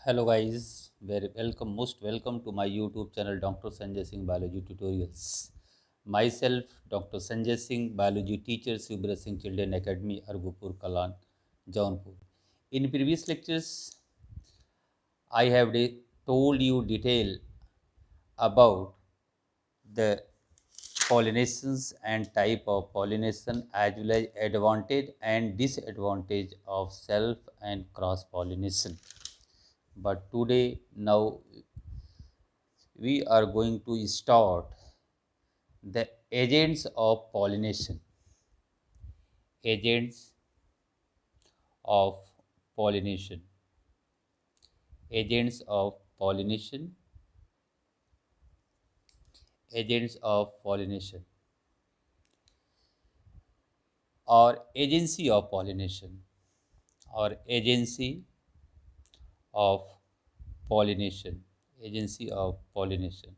Hello guys, very welcome, most welcome to my YouTube channel Dr. Sanjay Singh Biology Tutorials. Myself, Dr. Sanjay Singh, Biology teacher, Subra Singh Children Academy, Argopur, Kalan, Jaunpur. In previous lectures, I have told you detail about the pollinations and type of pollination as well as advantage and disadvantage of self and cross pollination. But today, now we are going to start the agents of pollination. Agents of pollination. Agents of pollination. Agents of pollination or agency of pollination or agency of pollination. Agency of pollination.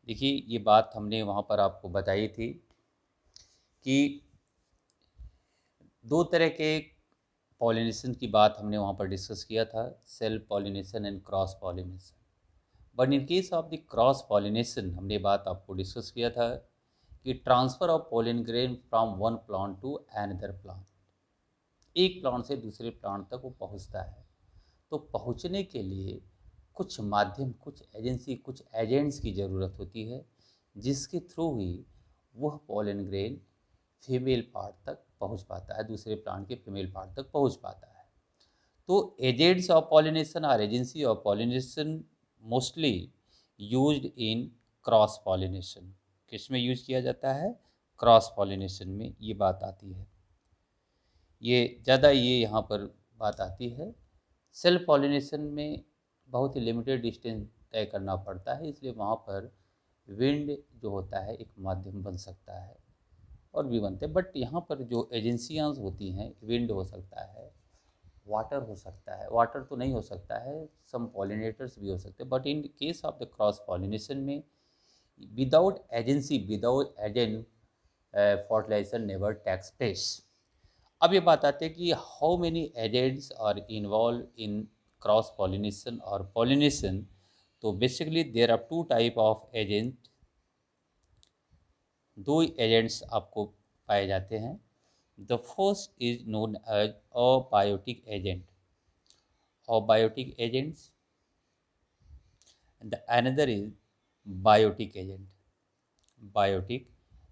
देखिए ये बात हमने वहाँ पर आपको बताई थी कि दो तरह के पॉलिनेशन की बात हमने वहाँ पर डिस्कस किया था, self pollination and cross pollination. But in case of the cross pollination हमने बात आपको डिस्कस किया था कि transfer of pollen grain from one plant to another plant, एक प्लांट से दूसरे प्लांट तक वो पहुँचता है. तो पहुँचने के लिए कुछ माध्यम, कुछ एजेंसी, कुछ एजेंट्स की ज़रूरत होती है जिसके थ्रू ही वह पोलन ग्रेन फीमेल पार्ट तक पहुंच पाता है, दूसरे प्लांट के फीमेल पार्ट तक पहुंच पाता है. तो एजेंट्स ऑफ पॉलिनेशन और agency of pollination mostly used in cross pollination. किस में यूज किया जाता है? क्रॉस पॉलिनेशन में ये बात आती है, ये ज़्यादा ये यहाँ पर बात आती है. सेल्फ पॉलिनेशन में बहुत ही लिमिटेड डिस्टेंस तय करना पड़ता है, इसलिए वहाँ पर विंड जो होता है एक माध्यम बन सकता है और भी बनते हैं. बट यहाँ पर जो एजेंसियाँ होती हैं, विंड हो सकता है, वाटर हो सकता है, वाटर तो नहीं हो सकता है, सम पॉलिनेटर्स भी हो सकते हैं. But in case of the cross pollination में without agency, without agent, fertilisation never takes place. अब ये बात आती है कि how many agents are involve in cross pollination और पॉलिनेशन. तो basically there are two type of agent. दो एजेंट्स आपको पाए जाते हैं. The first is known as abiotic agent. Abiotic agents. The another is biotic agent. Biotic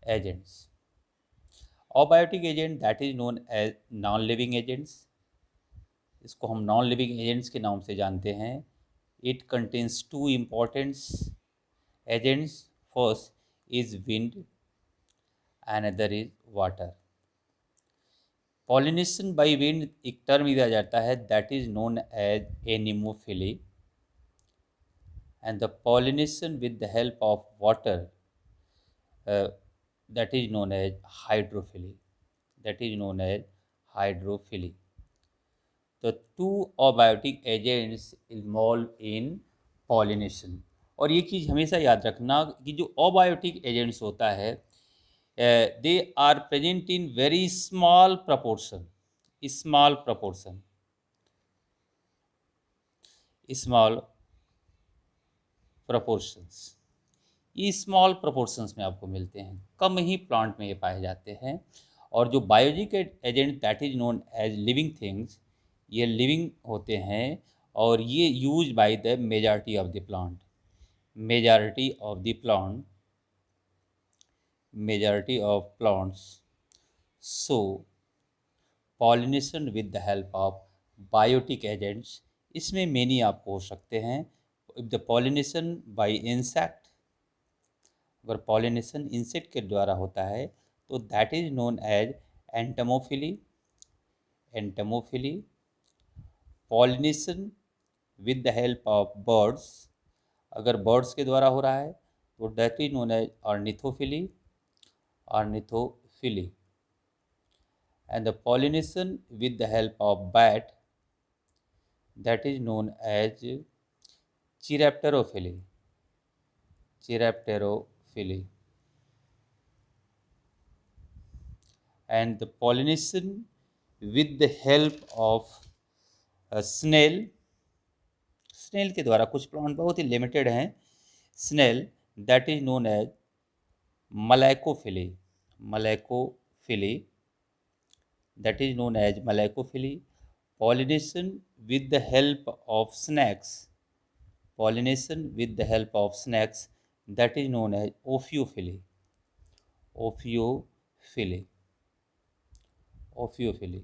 agents. Abiotic agent that is known as non living agents. इसको हम non living agents के नाम से जानते हैं. It contains two important agents. First is wind, another is water. Pollination by wind एक term दिया जाता है that is known as anemophily, and the pollination with the help of water that is known as hydrophily. That is known as hydrophily. The two abiotic agents involved in pollination. और ये चीज़ हमेशा याद रखना कि जो अबायोटिक एजेंट्स होता है they are present in very small proportion. Small proportion. Small proportions. ये स्मॉल प्रपोर्शंस में आपको मिलते हैं, कम ही प्लांट में ये पाए जाते हैं. और जो biologic agent that is known as living things, ये लिविंग होते हैं और ये use by the majority of the plant. Majority of the plant. Majority of plants. So pollination with the help of biotic agents, इसमें many आपको हो सकते हैं. द पॉलिनेशन बाय इंसेक्ट, अगर पॉलिनेशन इंसेक्ट के द्वारा होता है तो that is known as entomophily. Entomophily. Pollination with the help of birds, अगर बर्ड्स के द्वारा हो रहा है तो that is known as ornithophily. Ornithophily. And the pollination with the help of bat, that is known as chiropterophily. Chiropterophily. And the pollination with the help of snail, snail के द्वारा कुछ प्लांट बहुत ही लिमिटेड हैं। Snail that is known as malacophily, malacophily, that is known as malacophyly. Pollination with the help of snakes, pollination with the help of snakes, that is known as ophiophyly, ophiophyly, ophiophyly.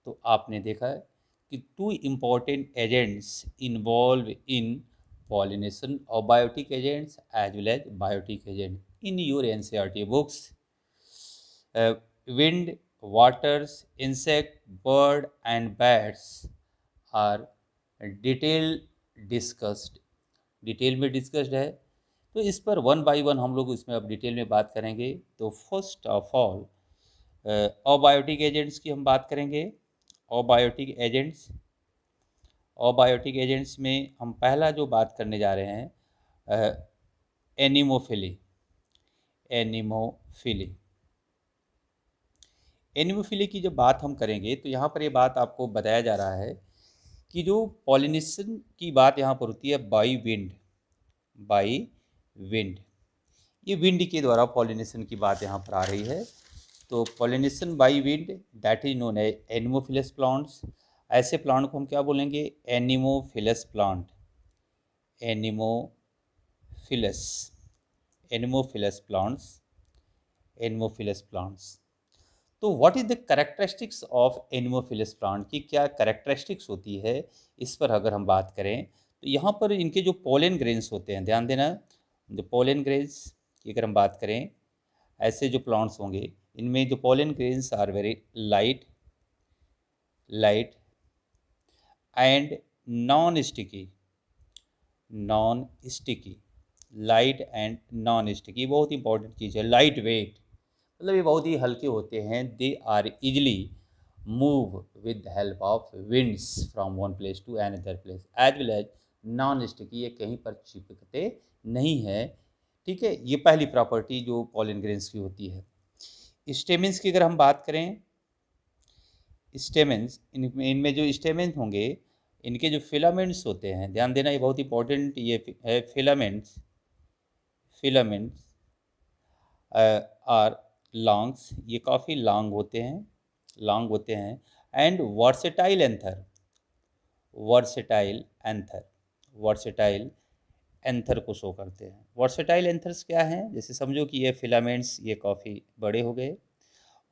तो आपने देखा है कि two important agents involve in pollination of biotic agents as well as biotic agent in your NCERT books. Wind, waters, insect, bird and bats are detail discussed, detail में discussed है। तो इस पर वन बाय वन हम लोग इसमें अब detail में बात करेंगे। तो first of all abiotic agents की हम बात करेंगे। अबायोटिक एजेंट्स, अबायोटिक एजेंट्स में हम पहला जो बात करने जा रहे हैं एनिमोफिली, एनिमोफिली। एनिमोफिली की जब बात हम करेंगे तो यहाँ पर ये बात आपको बताया जा रहा है कि जो पॉलिनेशन की बात यहाँ पर होती है बाई विंड, बाई विंड, ये विंड के द्वारा पॉलिनेशन की बात यहाँ पर आ रही है। तो pollination by wind that is known as anemophilous plants. ऐसे प्लांट को हम क्या बोलेंगे? Anemophilous plant, anemophilous, anemophilous plants, anemophilous plants. तो what is the characteristics of anemophilous plant की क्या कैरेक्टरिस्टिक्स होती है, इस पर अगर हम बात करें तो यहाँ पर इनके जो पोलन ग्रेन्स होते हैं, ध्यान देना, जो पोलन ग्रेन्स की अगर हम बात करें, ऐसे जो प्लांट्स होंगे इनमें जो pollen grains are very light, light and non sticky, non sticky, light and non sticky, बहुत इंपॉर्टेंट चीज़ है। लाइट वेट मतलब ये बहुत ही हल्के होते हैं। They are easily move with the help of winds from one place to another place, as well as non sticky, ये कहीं पर चिपकते नहीं है। ठीक है, ये पहली प्रॉपर्टी जो पॉलन ग्रेन्स की होती है। स्टेमेंस की अगर हम बात करें, स्टेमेंस, इनमें जो स्टेमेंस होंगे इनके जो फिलामेंट्स होते हैं, ध्यान देना ये बहुत इंपॉर्टेंट ये है, फिलामेंट्स, फिलामेंट्स आर लॉन्ग्स, ये काफ़ी लॉन्ग होते हैं, लॉन्ग होते हैं। And versatile anther, versatile anther, versatile anther को शो करते हैं। वर्सेटाइल एंथर्स क्या हैं? जैसे समझो कि ये फिलामेंट्स ये काफ़ी बड़े हो गए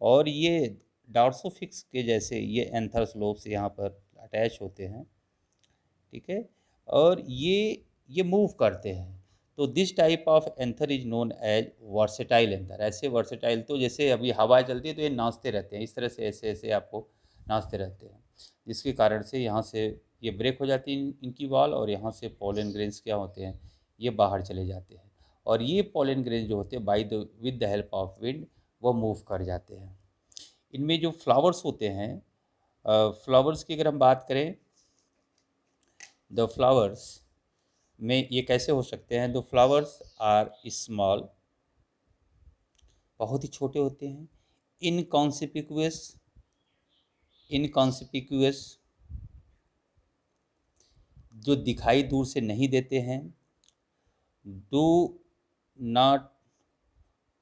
और ये डॉर्सोफिक्स के जैसे ये एंथर्स लोब्स यहाँ पर अटैच होते हैं, ठीक है, और ये मूव करते हैं। तो this type of anther is known as versatile anther. ऐसे वर्सेटाइल तो जैसे अभी हवा चलती है तो ये नाचते रहते हैं, इस तरह से ऐसे ऐसे आपको नाचते रहते हैं, जिसके कारण से यहाँ से ये ब्रेक हो जाती है इनकी वॉल और यहाँ से पोलन ग्रेन्स क्या होते हैं, ये बाहर चले जाते हैं और ये पोलन ग्रेन्स जो होते हैं by the with the help of wind वो मूव कर जाते हैं। इनमें जो फ्लावर्स होते हैं, फ्लावर्स की अगर हम बात करें, द फ्लावर्स में ये कैसे हो सकते हैं? द फ्लावर्स आर स्मॉल, बहुत ही छोटे होते हैं। इनकॉन्सिपिक्यूअस, इनकॉन्सिपिक्यूअस जो दिखाई दूर से नहीं देते हैं। Do not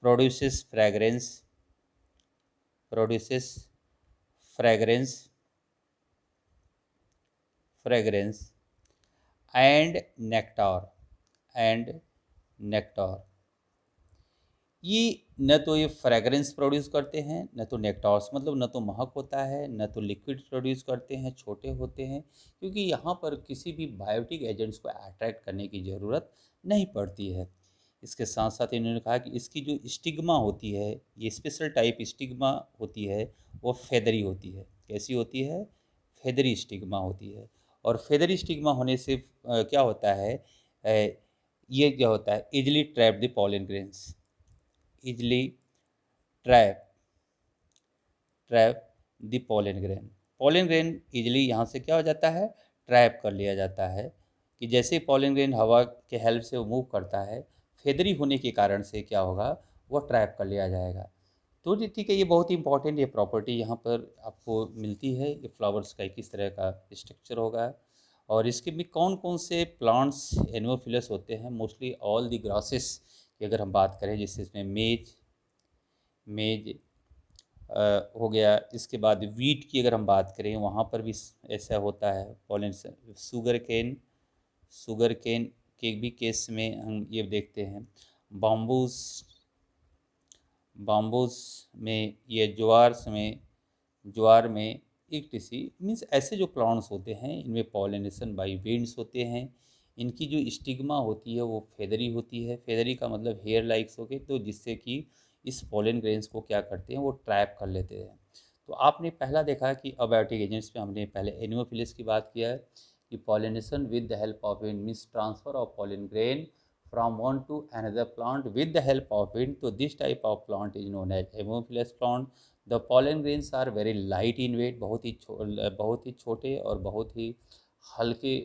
produces fragrance, produces fragrance, fragrance and nectar, and nectar. ये न तो ये फ्रेगरेंस प्रोड्यूस करते हैं, न तो नेक्टार्स मतलब न तो महक होता है, न तो लिक्विड प्रोड्यूस करते हैं, छोटे होते हैं, क्योंकि यहाँ पर किसी भी बायोटिक एजेंट्स को अट्रैक्ट करने की ज़रूरत नहीं पड़ती है। इसके साथ साथ इन्होंने कहा कि इसकी जो स्टिग्मा होती है, ये स्पेशल टाइप स्टिग्मा होती है, वो फेदरी होती है। कैसी होती है? फेदरी स्टिग्मा होती है। और फेदरी स्टिग्मा होने से क्या होता है, ये क्या होता है, easily trap the pollen grains, easily trap, trap the pollen grain. Pollen grain easily यहाँ से क्या हो जाता है, ट्रैप कर लिया जाता है कि जैसे पोलन ग्रेन हवा के हेल्प से वो मूव करता है, फेदरी होने के कारण से क्या होगा, वो ट्रैप कर लिया जाएगा। तो जी ठीक है, ये बहुत ही इंपॉर्टेंट ये प्रॉपर्टी यहाँ पर आपको मिलती है। ये फ्लावर्स का किस तरह का स्ट्रक्चर होगा और इसके भी कौन कौन से प्लांट्स एनोफिलस होते हैं। मोस्टली ऑल दी ग्रासेस की अगर हम बात करें, जैसे इसमें मेज मेज हो गया। इसके बाद वीट की अगर हम बात करें, वहाँ पर भी ऐसा होता है पॉलन। शुगर केन के भी केस में हम ये देखते हैं। बाम्बूस बाम्बूस में, ये ज्वार में इक्टिसी मीन्स ऐसे जो प्लांट्स होते हैं, इनमें पॉलिनेशन बाई विंड्स होते हैं। इनकी जो स्टिग्मा होती है वो फेदरी होती है। फेदरी का मतलब हेयर लाइक्स हो गए, तो जिससे कि इस पॉलन ग्रेन्स को क्या करते हैं, वो ट्रैप कर लेते हैं। तो आपने पहला देखा कि अबायोटिक एजेंट्स में हमने पहले एनिमोफिलिस की बात किया है कि pollination with the help of wind means transfer of pollen grain from one to another plant with the help of wind. So this type of plant is known as Haemophilus plant. The pollen grains are very light in weight, बहुत ही छोटे और बहुत ही हल्के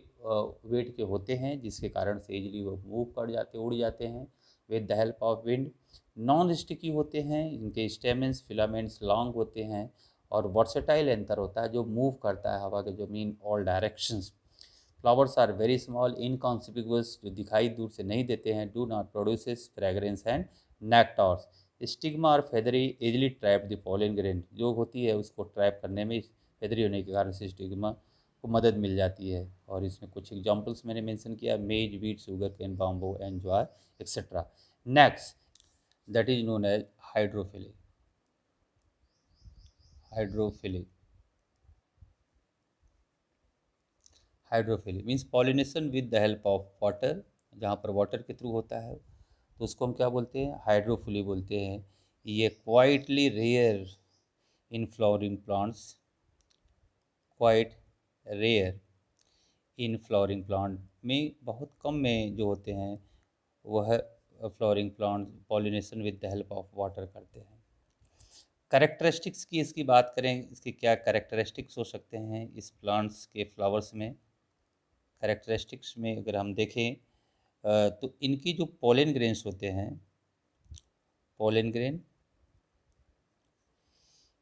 wait के होते हैं, जिसके कारण से इजीली वो उड़ जाते हैं with the help of wind. Non sticky होते हैं, इनके स्टेमेंस फिलामेंट्स लॉन्ग होते हैं और वर्सेटाइल एंथर होता है जो मूव करता है हवा के जमीन all directions. Flowers are very small inconsequence, जो दिखाई दूर से नहीं देते हैं। Do not produces fragrance and nectars. Stigma और feathery easily trap the pollen grain, जो होती है उसको ट्रैप करने में फेदरी होने के कारण से स्टिग्मा को मदद मिल जाती है। और इसमें कुछ एग्जांपल्स मैंने मेंशन किया, maize, wheat, sugar cane, bamboo and jowar etcetera. Next that is known as hydrophily. Hydrophily hydrophily means pollination with the help of water, जहाँ पर वाटर के थ्रू होता है तो उसको हम क्या बोलते हैं, हाइड्रोफिली बोलते हैं। ये quietly rare in flowering plants, quite rare in flowering plant में, बहुत कम में जो होते हैं वह flowering plant pollination with the help of water करते हैं। कैरेक्टरिस्टिक्स की इसकी बात करें, इसके क्या कैरेक्टरिस्टिक्स हो सकते हैं इस प्लांट्स के फ्लावर्स में। कैरेक्टरिस्टिक्स में अगर हम देखें तो इनकी जो पोलन ग्रेन्स होते हैं, पोलन ग्रेन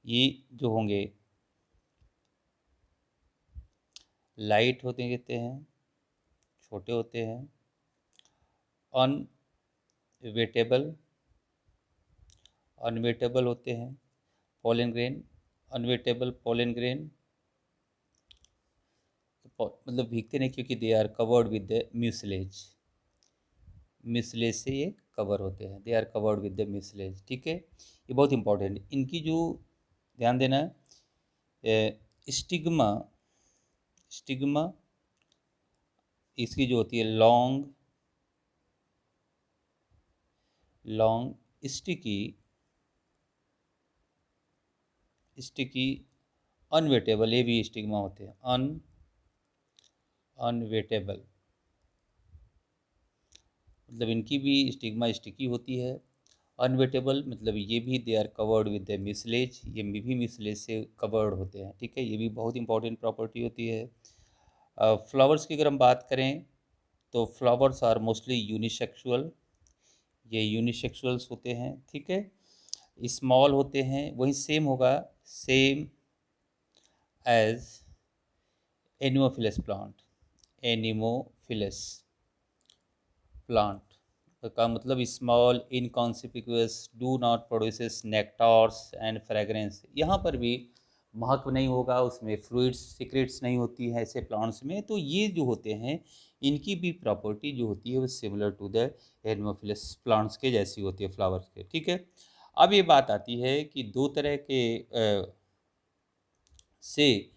ये जो होंगे लाइट होते कहते हैं, छोटे होते हैं, अनवेटेबल होते हैं। Pollen grain unwettable pollen grain मतलब भीगते नहीं, क्योंकि they are covered with the mucilage. Mucilage से ये कवर होते हैं, they are covered with the mucilage. ठीक है, ये बहुत इंपॉर्टेंट। इनकी जो ध्यान देना, स्टिग्मा स्टिग्मा इसकी जो होती है लॉन्ग स्टिकी अनवेटेबल, ये भी स्टिग्मा होते हैं अनवेटेबल, मतलब इनकी भी स्टिग्मा स्टिकी होती है। अनवेटेबल मतलब ये भी they are covered with the mucilage, ये भी म्यूसिलेज से कवर्ड होते हैं। ठीक है, ये भी बहुत इंपॉर्टेंट प्रॉपर्टी होती है। फ्लावर्स की अगर हम बात करें तो फ्लावर्स आर मोस्टली यूनिसेक्सुअल, ये यूनिसेक्सुअल्स होते हैं। ठीक है, स्मॉल होते हैं, वही सेम होगा, same as anemophilous plant. Anemophilous plant का मतलब small inconsequence, do not produces nectars and fragrance. यहाँ पर भी महत्व नहीं होगा, उसमें फ्लूइड्स सीक्रेट्स नहीं होती है ऐसे प्लांट्स में। तो ये जो होते हैं इनकी भी प्रॉपर्टी जो होती है वो similar to the anemophilous plants के जैसी होती है फ्लावर्स के। ठीक है, अब ये बात आती है कि दो तरह के से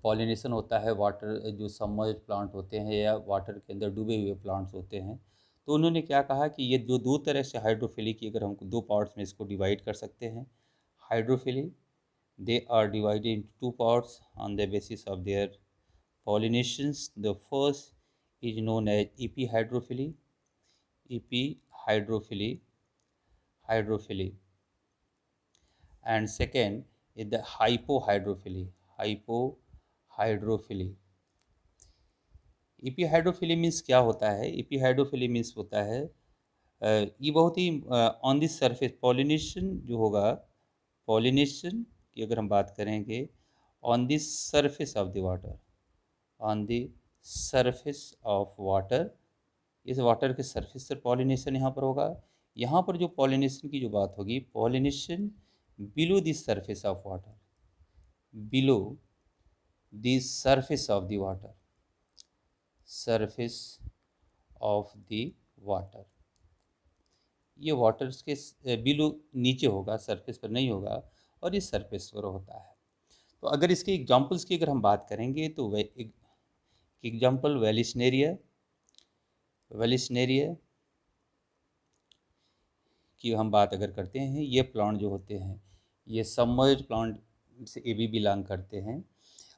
पॉलिनेशन होता है। वाटर जो सबमर्ज प्लांट होते हैं या वाटर के अंदर डूबे हुए प्लांट्स होते हैं, तो उन्होंने क्या कहा कि ये जो दो तरह से हाइड्रोफिली की अगर हम दो पार्ट्स में इसको डिवाइड कर सकते हैं। Hydrophily they are divided into two parts on the basis of their pollinations. The first is known as epihydrophily, epihydrophily hydrophily, and second is the hypohydrophily, hypohydrophily। Epihydrophily means क्या होता है, epihydrophily means होता है ये बहुत ही on the surface pollination जो होगा पॉलिनेशन की अगर हम बात करेंगे on the surface of the water, on the surface of water, इस वाटर के सरफेस पर पॉलिनेशन यहाँ पर होगा। यहाँ पर जो पॉलिनेशन की जो बात होगी, pollination below the surface of water, below the surface of the water, surface of the water, ये वाटर्स के बिलो नीचे होगा, सरफेस पर नहीं होगा, और इस सरफेस पर होता है। तो अगर इसके एग्जांपल्स की अगर हम बात करेंगे तो एग्जांपल वेलिस्नेरिया, वेलिस्नेरिया की हम बात अगर करते हैं, ये प्लांट जो होते हैं ये सबमर्ज्ड प्लांट से ये भी बिलोंग करते हैं।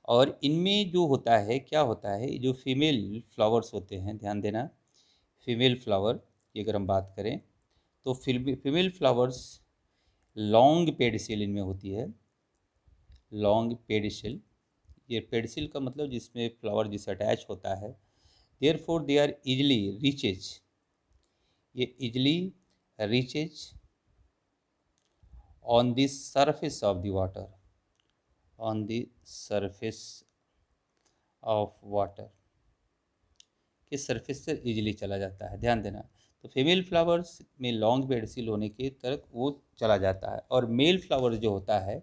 और इनमें जो होता है, क्या होता है, जो फीमेल फ्लावर्स होते हैं, ध्यान देना, फीमेल फ्लावर की अगर हम बात करें तो फीमेल फ्लावर्स लॉन्ग पेडिसिल इनमें होती है, लॉन्ग पेडिसिल, ये पेडिसिल का मतलब जिसमें फ्लावर जिससे अटैच होता है। Therefore they are easily reaches, ये easily reaches on the surface of the water, on the surface of water, के सरफेस से इजीली चला जाता है, ध्यान देना। तो फीमेल फ्लावर्स में लॉन्ग पेडिसिल होने के तरफ वो चला जाता है। और मेल फ्लावर जो होता है,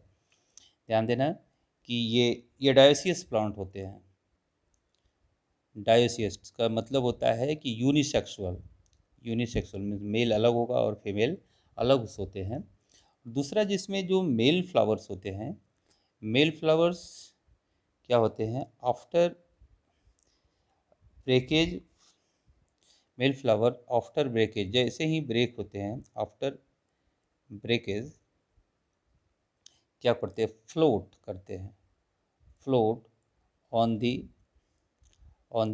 ध्यान देना कि ये डायोसियस प्लांट होते हैं। डायोसियस का मतलब होता है कि यूनिसेक्सुअल, यूनिसेक्सुअल मीन्स मेल अलग होगा और फीमेल अलग होते हैं। दूसरा जिसमें जो मेल फ्लावर्स होते हैं, मेल फ्लावर्स क्या होते हैं, after breakage, male flower after breakage, जैसे ही ब्रेक होते हैं, आफ्टर ब्रेकेज क्या करते हैं, फ्लोट करते हैं, float on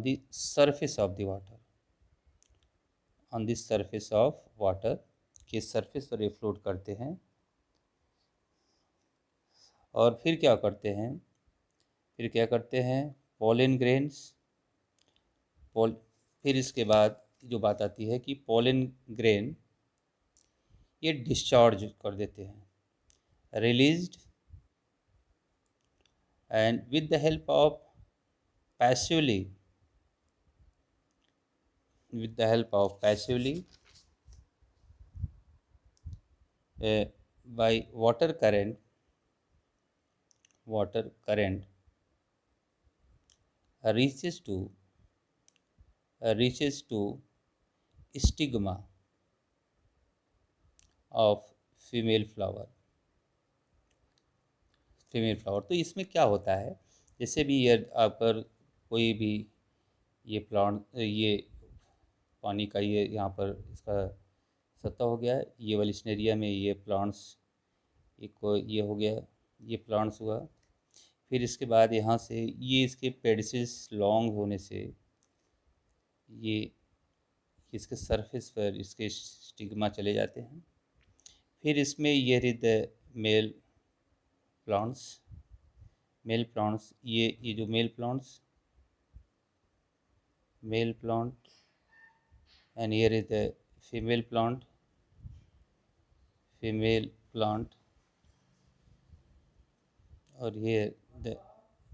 the surface of the water, on the surface of water, के सरफेस पर ये फ्लोट करते हैं। और फिर क्या करते हैं, फिर क्या करते हैं, पोलन ग्रेन्स, फिर इसके बाद जो बात आती है कि पोलन ग्रेन ये डिस्चार्ज कर देते हैं, released and with the help of passively, with the help of passively by water current, water current reaches to stigma of female flower, female flower. तो इसमें क्या होता है, जैसे भी ये अगर कोई भी ये प्लांट, ये पानी का ये यहाँ पर इसका सतह हो गया है, ये वेलिस्नेरिया में ये प्लांट्स, एक ये हो गया, ये प्लांट्स हुआ। फिर इसके बाद यहाँ से ये इसके पेडिसिल्स लॉन्ग होने से ये इसके सरफेस पर इसके स्टिग्मा चले जाते हैं। फिर इसमें ये हृदय मेल प्लांट्स, मेल प्लांट्स, ये जो male plants, male plant, and here is the female plant, female plant, और here the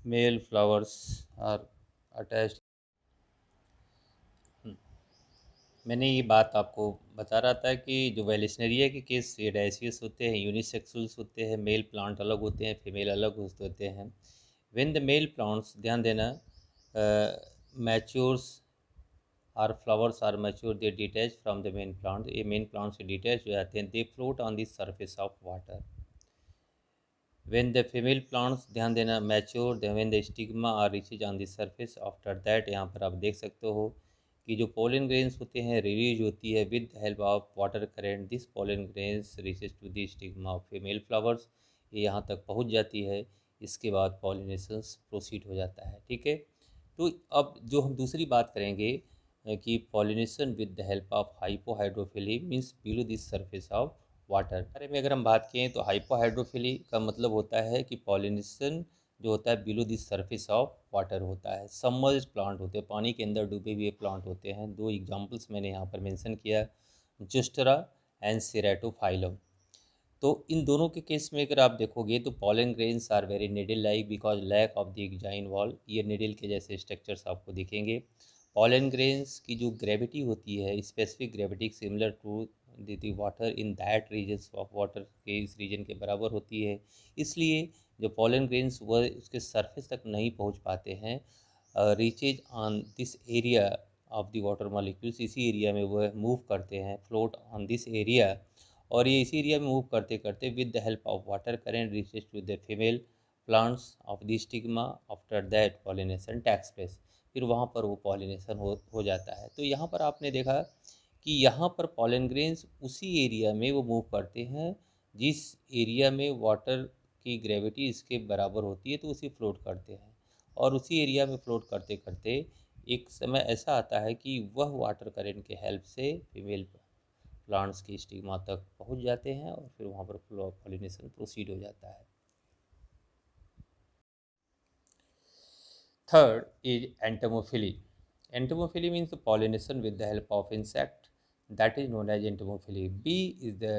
male flowers are attached। मैंने ये बात आपको बता रहा था कि जो वेलिस्नेरिया के केस ये डायसियस होते हैं, यूनिसेक्सुअल्स होते हैं, मेल प्लांट अलग होते हैं, फीमेल अलग होते हैं। व्हेन द मेल प्लांट्स, ध्यान देना, मैच्योर्स और flowers are mature, they detach from the main plant, ये मेन प्लांट से डिटैच हो जाते हैं, they float on the surface of water. When the female plants, ध्यान देना, mature, when the stigma are reaches on the surface, after that यहाँ पर आप देख सकते हो कि जो पोलन ग्रेन्स होते हैं रिलीज होती है with help of water current, this pollen grains reaches to the stigma of female flowers, ये यहाँ तक पहुँच जाती है। इसके बाद पॉलिनेशन प्रोसीड हो जाता है, ठीक है। तो अब जो हम दूसरी बात करेंगे कि pollination with the help of hypohydrophily means below the surface of water बारे में अगर हम बात करें तो हाइपोहाइड्रोफिली का मतलब होता है कि पॉलिनेशन जो होता है below the surface of water होता है। सबमर्ज्ड प्लांट होते हैं, पानी के अंदर डूबे हुए प्लांट होते हैं। दो एग्जांपल्स मैंने यहाँ पर मेंशन किया, जोस्टेरा एंड सेरेटोफाइलम। तो इन दोनों के केस में अगर आप देखोगे तो pollen grains are very needle like because lack of the exine wall, ये निडल के जैसे स्ट्रक्चर्स आपको दिखेंगे। पॉलन ग्रेन्स की जो ग्रेविटी होती है, specific gravity similar to the water in that regions of water के इस रीजन के बराबर होती है, इसलिए जो पॉलन ग्रेन्स वह उसके सरफेस तक नहीं पहुंच पाते हैं, reaches on this area of the water molecules, इसी एरिया में वह मूव करते हैं, फ्लोट ऑन दिस एरिया, और ये इसी एरिया में मूव करते करते with the help of water current reaches to the female plants of the stigma, after that pollination takes place, फिर वहाँ पर वो पॉलिनेशन हो जाता है। तो यहाँ पर आपने देखा कि यहाँ पर पॉलन ग्रेन्स उसी एरिया में वो मूव करते हैं जिस एरिया में वाटर की ग्रेविटी इसके बराबर होती है, तो उसी फ्लोट करते हैं, और उसी एरिया में फ्लोट करते करते एक समय ऐसा आता है कि वह वाटर करंट के हेल्प से फीमेल प्लांट्स की स्टिग्मा तक पहुंच जाते हैं और फिर वहाँ पर पॉलिनेशन प्रोसीड हो जाता है। Third is entomophily. Entomophily means the pollination with the help of insect, that is known as entomophily. Bee is the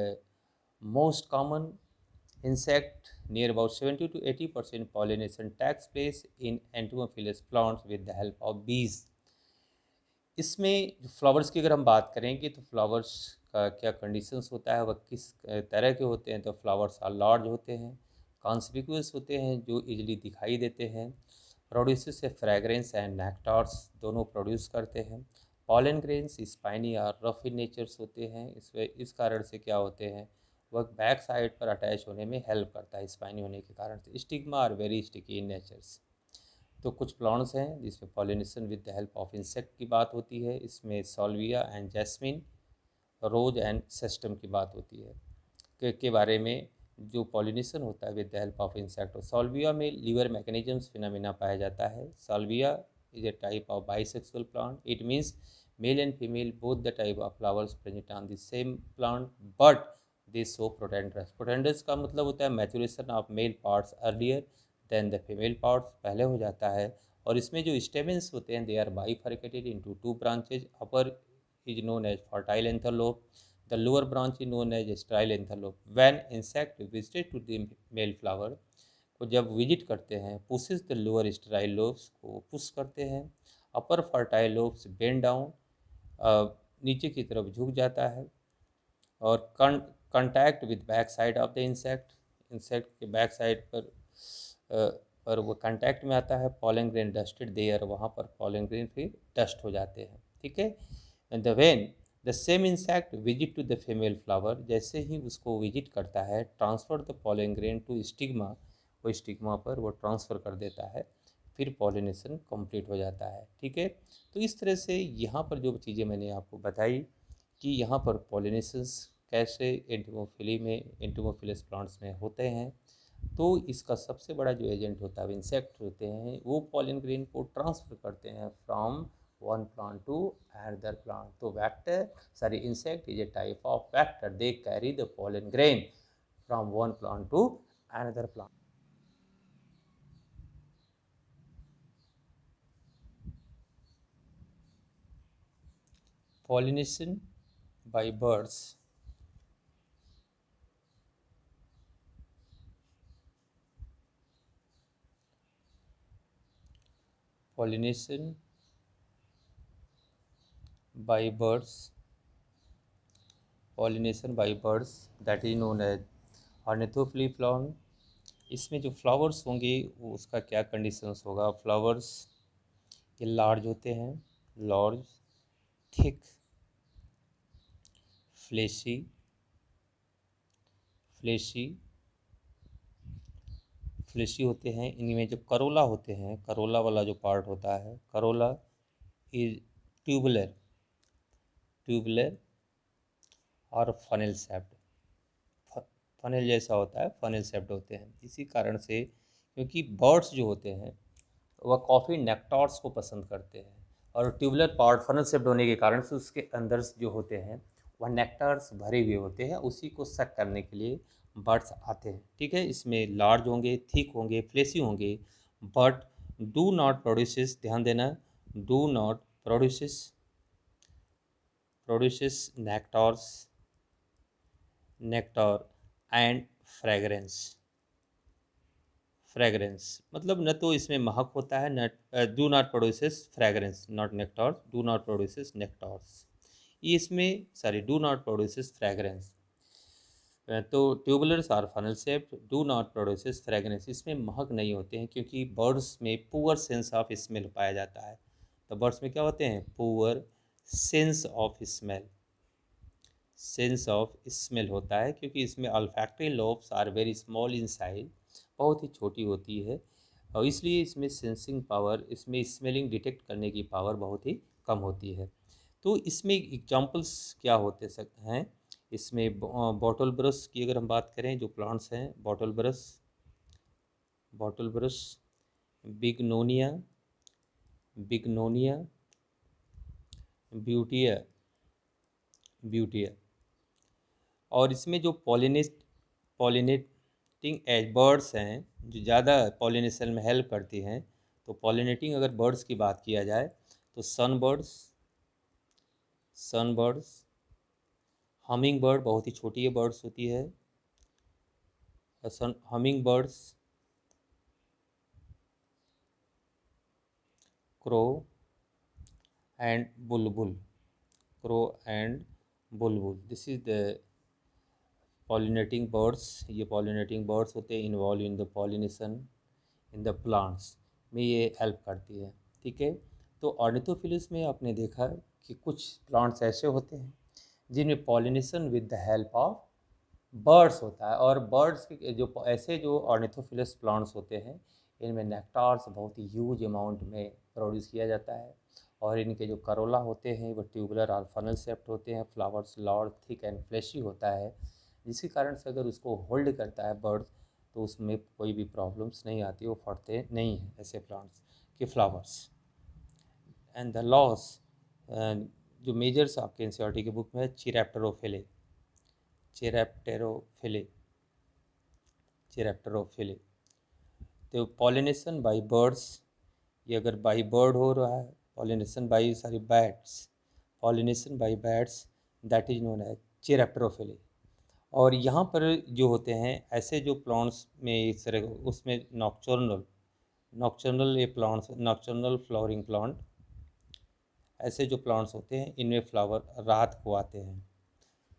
most common insect. Near about 70 to 80% pollination takes place in entomophilous plants with the help of bees. इसमें flowers की अगर हम बात करेंगे तो flowers का क्या conditions होता है, वह किस तरह के होते हैं, तो फ्लावर्स आर लार्ज होते हैं, कॉन्स्पिक्यूअस होते हैं, जो इजली दिखाई देते हैं, प्रोड्यूसेस ए फ्रेगरेंस एंड नेक्टार्स दोनों प्रोड्यूस करते हैं। पॉलन ग्रेन्स स्पाइनी और रफ इन नेचर्स होते हैं, इस कारण से क्या होते हैं, वह बैक साइड पर अटैच होने में हेल्प करता है स्पाइनी होने के कारण से। Stigma are very sticky in natures. तो कुछ प्लांट्स हैं जिसमें pollination with the help of insect की बात होती है, इसमें salvia and jasmine, rose and cestrum की बात होती है के बारे में। जो पॉलिनेशन होता है with the help of insect, salvia में लीवर मैकेनिज्म्स फिनोमेना पाया जाता है। Salvia is a type of bisexual plant, it means male and female both the type of flowers present on the same plant but they show protandrous. Protandrous का मतलब होता है maturation of male parts earlier than the female parts, पहले हो जाता है। और इसमें जो स्टेमेंस होते हैं they are bifurcated into two branches, upper is known as fertile antherlope, the lower branch is known as sterile antherlope. When insect visited to the male flower, को जब विजिट करते हैं, pushes the lower sterile lobes को push करते हैं, upper fertile lobes bend down, नीचे की तरफ झुक जाता है, और contact with back side of the insect, insect के बैक साइड पर वो कांटेक्ट में आता है। पॉलन ग्रेन डस्टेड देयर, वहाँ पर पॉलन ग्रेन फिर डस्ट हो जाते हैं, ठीक है। And the when the same insect visit to the female flower, जैसे ही उसको विजिट करता है, transfer the pollen grain to stigma, वो स्टिग्मा पर वो ट्रांसफ़र कर देता है, फिर पॉलिनेशन कंप्लीट हो जाता है, ठीक है। तो इस तरह से यहाँ पर जो चीज़ें मैंने आपको बताई कि यहाँ पर पॉलिनेशंस कैसे एंटोमोफिली में, एंटोमोफिलस प्लांट्स में होते हैं, तो इसका सबसे बड़ा जो एजेंट होता है, इंसेक्ट होते हैं, वो पॉलन ग्रेन को ट्रांसफ़र करते हैं from one plant to another plant. So insect is a type of vector. They carry the pollen grain from one plant to another plant. Pollination by birds. Pollination by birds, pollination by birds, that is known as ornithophily plant. इसमें जो flowers होंगे वो उसका क्या conditions होगा, flowers ये large होते हैं, लार्ज, थिक, फ्लेशी, फ्लेशी होते हैं। इनमें जो करोला होते हैं, करोला वाला जो पार्ट होता है, करोला इज ट्यूबुलर और फनेल शेप्ड, फनेल जैसा होता है, फनेल शेप्ड होते हैं। इसी कारण से क्योंकि बर्ड्स जो होते हैं वह कॉफ़ी नेक्टार्स को पसंद करते हैं, और ट्यूबुलर पार्ट फनल शेप्ड होने के कारण से उसके अंदर जो होते हैं वह नेक्टार्स भरे हुए होते हैं, उसी को सक करने के लिए बर्ड्स आते हैं, ठीक है। इसमें लार्ज होंगे, थिक होंगे, फ्लेसी होंगे, बट डू नॉट प्रोड्यूसेस, ध्यान देना, do not produces nectar and fragrance. Fragrance मतलब न तो इसमें महक होता है, न do not produces fragrance, not nectars, do not produces nectars. ये इसमें sorry do not produces fragrance. तो tubulars are funnel shaped, do not produces fragrance, इसमें महक नहीं होते हैं क्योंकि बर्ड्स में पुअर सेंस ऑफ स्मेल पाया जाता है। तो बर्ड्स में क्या होते हैं? Poor sense of smell, sense of smell होता है क्योंकि इसमें olfactory lobes are very small in size, बहुत ही छोटी होती है, और इसलिए इसमें सेंसिंग पावर, इसमें स्मेलिंग डिटेक्ट करने की पावर बहुत ही कम होती है। तो इसमें एग्जांपल्स क्या होते हैं? इसमें बॉटल ब्रश की अगर हम बात करें, जो प्लांट्स हैं, बॉटल ब्रश, बिगनोनिया, ब्यूटिया, और इसमें जो पॉलिनेटिंग एज बर्ड्स हैं, जो ज़्यादा पॉलिनेशन में हेल्प करती हैं, तो पॉलिनेटिंग अगर बर्ड्स की बात किया जाए तो सनबर्ड्स, हमिंग बर्ड बहुत ही छोटी बर्ड्स होती है, humming birds, crow and Bulbul, this is the pollinating birds. ये पॉलिनेटिंग बर्ड्स होते हैं, involve in the pollination in the plants में ये हेल्प करती है। ठीक है। तो ऑर्निथोफिलस में आपने देखा कि कुछ प्लांट्स ऐसे होते हैं जिनमें pollination with the help of birds होता है, और बर्ड्स के जो ऐसे जो ऑर्निथोफिलस प्लांट्स होते हैं, इनमें नेक्टार्स बहुत ही ह्यूज अमाउंट में प्रोड्यूस किया जाता है, और इनके जो करोला होते हैं वो ट्यूबुलर और फनल शेप्ड होते हैं, flowers large, thick and fleshy होता है, जिसके कारण से अगर उसको होल्ड करता है बर्ड तो उसमें कोई भी प्रॉब्लम्स नहीं आती, वो फटते नहीं हैं ऐसे प्लांट्स के फ्लावर्स। एंड द लॉस, जो मेजर्स आपके एनसीईआरटी की बुक में है, चिरैप्टेरोफिले। तो पॉलिनेशन बाय बर्ड्स, ये अगर बाई बर्ड हो रहा है, pollination by bats, that is known as chiropterophily. और यहाँ पर जो होते हैं ऐसे जो प्लांट्स में इस तरह, उसमें नॉक्चर्नल फ्लावरिंग प्लांट, ऐसे जो प्लांट्स होते हैं इनमें फ्लावर रात को आते हैं।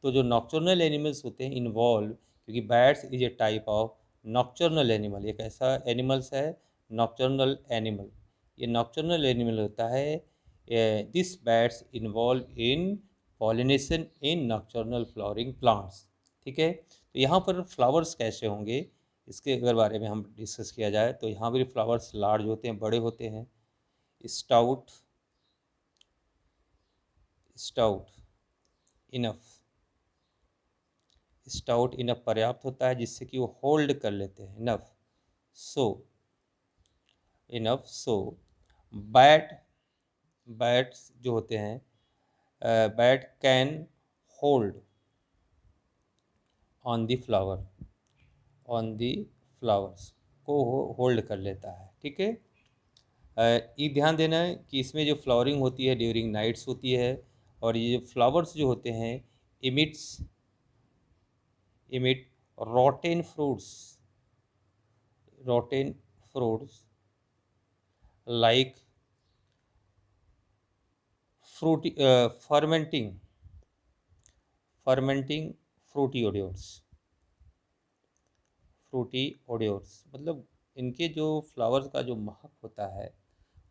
तो जो नॉक्चर्नल एनिमल्स होते हैं इन्वॉल्व, क्योंकि bats is a type of nocturnal animal, एक ऐसा एनिमल्स है नॉक्चर्नल एनिमल, ये नॉक्चर्नल एनिमल होता है। This bats involve in pollination in nocturnal flowering plants. ठीक है। तो यहाँ पर फ्लावर्स कैसे होंगे, इसके अगर बारे में हम डिस्कस किया जाए तो यहाँ पर फ्लावर्स लार्ज होते हैं, बड़े होते हैं, स्टाउट इनफ पर्याप्त होता है जिससे कि वो होल्ड कर लेते हैं, इनफ सो बैट्स जो होते हैं, bat can hold on the flowers को होल्ड कर लेता है। ठीक है। ये ध्यान देना है कि इसमें जो फ्लावरिंग होती है ड्यूरिंग नाइट्स होती है, और ये फ्लावर्स जो होते हैं emit rotten fruits like fermenting fruity odors, मतलब इनके जो फ्लावर्स का जो महक होता है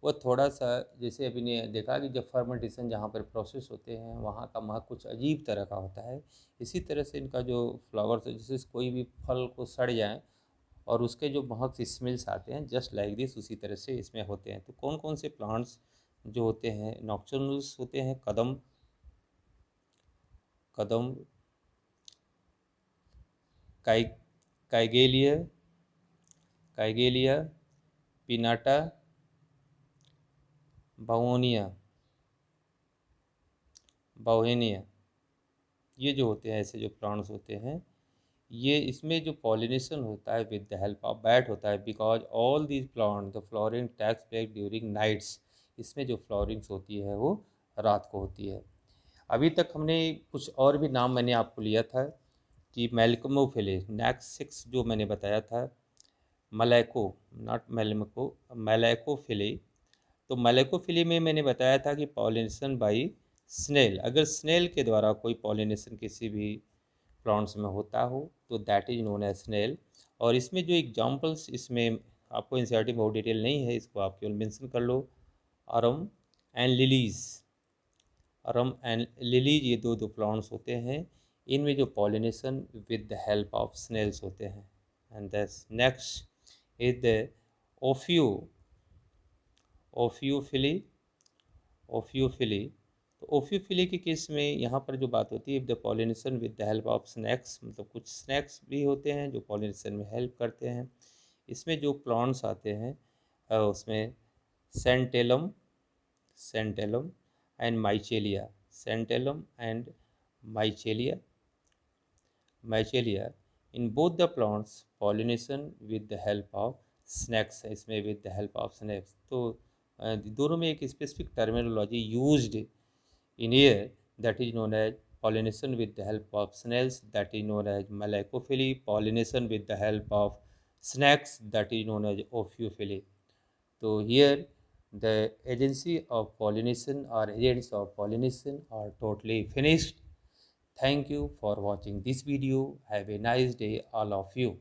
वो थोड़ा सा, जैसे अभी ने देखा कि जब फर्मेंटेशन जहाँ पर प्रोसेस होते हैं वहाँ का महक कुछ अजीब तरह का होता है, इसी तरह से इनका जो फ्लावर्स है, जैसे कोई भी फल को सड़ जाए और उसके जो महक स्मेल्स आते हैं, जस्ट लाइक दिस उसी तरह से इसमें होते हैं। तो कौन कौन से प्लांट्स जो होते हैं नॉक्चर्नल्स होते हैं? कदम, काइगेलिया, पिनाटा, बाउहेनिया, ये जो होते हैं ऐसे जो प्लांट्स होते हैं, ये इसमें जो पॉलिनेशन होता है with the help of bat होता है, because all these plant the flowering takes place during nights, इसमें जो फ्लावरिंग्स होती है वो रात को होती है। अभी तक हमने कुछ और भी नाम मैंने आपको लिया था, कि मैलकोमोफिले नेक्स्ट 6 जो मैंने बताया था, मलैको नॉट मैलमको, मैलैकोफिले। तो मैलैकोफिले में मैंने बताया था कि पॉलिनेशन बाई स्नेल, अगर स्नेल के द्वारा कोई पॉलिनेशन किसी भी प्लांट्स में होता हो तो that is known as snail. और इसमें जो एग्जांपल्स, इसमें आपको एनसीईआरटी में बहुत डिटेल नहीं है, इसको आप केवल मेंशन कर लो। Arum and lilies, arum and lilies ये दो प्लांट्स होते हैं, इनमें जो pollination with the help of snails होते हैं। And that's next is the ophio, ophiophily, ophiophily. तो ओफियोफिली के केस में यहाँ पर जो बात होती है, the pollination with the help of snacks, मतलब कुछ स्नैक्स भी होते हैं जो पॉलिनेशन में हेल्प करते हैं। इसमें जो प्लांट्स आते हैं उसमें santalum, santalum and michelia, santalum and michelia, michelia. In both the plants pollination with the help of snakes है, इसमें with the help of snakes. तो दोनों में एक specific terminology used in here that is known as pollination with the help of snails, that is known as malacophyly, pollination with the help of snakes, that is known as ophiophily. So here the agency of pollination or agents of pollination are totally finished. Thank you for watching this video. Have a nice day all of you.